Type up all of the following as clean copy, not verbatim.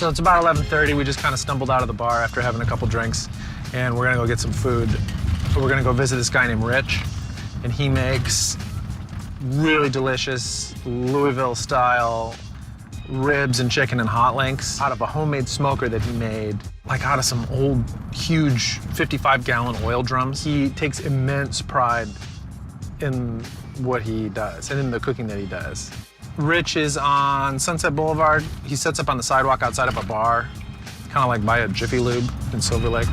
So it's about 11:30. We just kind of stumbled out of the bar after having a couple drinks, and we're gonna go get some food. We're gonna go visit this guy named Rich, and he makes really delicious Louisville-style ribs and chicken and hot links out of a homemade smoker that he made, like out of some old, huge 55-gallon oil drums. He takes immense pride in what he does and in the cooking that he does. Rich is on Sunset Boulevard. He sets up on the sidewalk outside of a bar, kind of like by a Jiffy Lube in Silver Lake.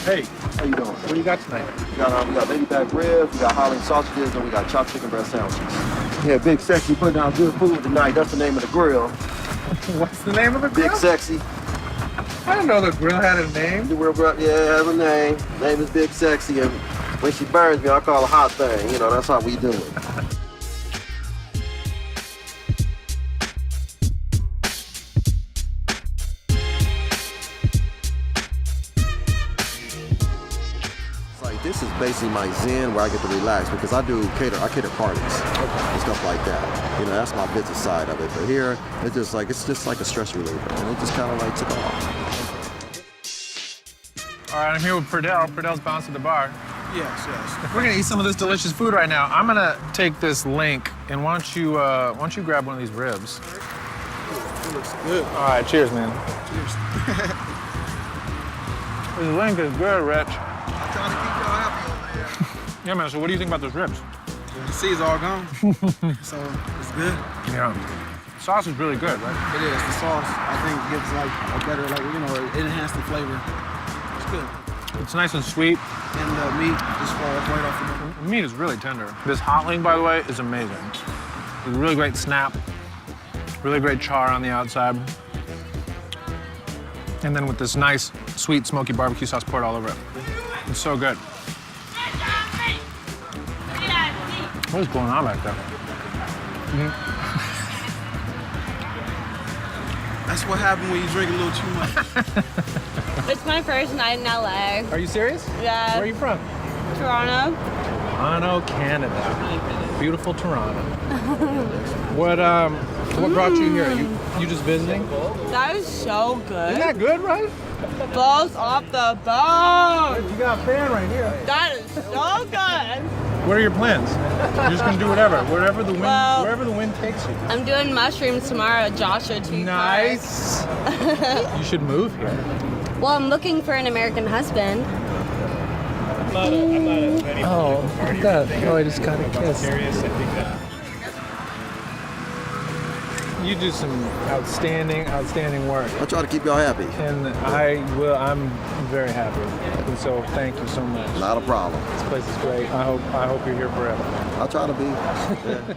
Hey, how you doing? What do you got tonight? We got baby back ribs, we got Holland sausages, and we got chopped chicken breast sandwiches. Yeah, Big Sexy putting down good food tonight. That's the name of the grill. What's the name of the grill? Big Sexy. I didn't know the grill had a name. The grill, yeah, it has a name. Name is Big Sexy, and when she burns me, I call her Hot Thing. You know, that's how we do it. This is basically my zen where I get to relax because I cater parties and stuff like that. You know, that's my business side of it. But here, it's just like a stress reliever, and it just kind of like took off. All right, I'm here with Perdell. Perdell's bounced at the bar. Yes. We're gonna eat some of this delicious food right now. I'm gonna take this link, and why don't you grab one of these ribs? It looks good. All right, cheers, man. Cheers. This link is good, Rich. I'm trying to keep y'all happy over there. Yeah, man. So what do you think about those ribs? The sea's all gone, so it's good. Yeah. Sauce is really good, right? It is. The sauce, I think, gives like a better, it enhances the flavor. It's good. It's nice and sweet. And the meat just falls right off the bone. The meat is really tender. This hot link, by the way, is amazing. A really great snap, really great char on the outside. And then with this nice, sweet, smoky barbecue sauce poured all over it. It's so good. What is going on back there? That's what happens when you drink a little too much. It's my first night in LA. Are you serious? Yeah. Where are you from? Toronto. Toronto, Canada. Beautiful Toronto. What brought you here? You just visiting? That is so good. Isn't that good, right? Balls off the bone. You got a fan right here. That is so good. What are your plans? You're just gonna do wherever the wind, Well, wherever the wind takes you. I'm doing mushrooms tomorrow at Joshua Tree Nice. You should move here. Park. Well, I'm looking for an American husband. Oh, look at that. Oh, I just got a kiss. You do some outstanding work. I try to keep y'all happy. And I'm very happy. And so thank you so much. Not a problem. This place is great. I hope you're here forever. I'll try to be. Yeah.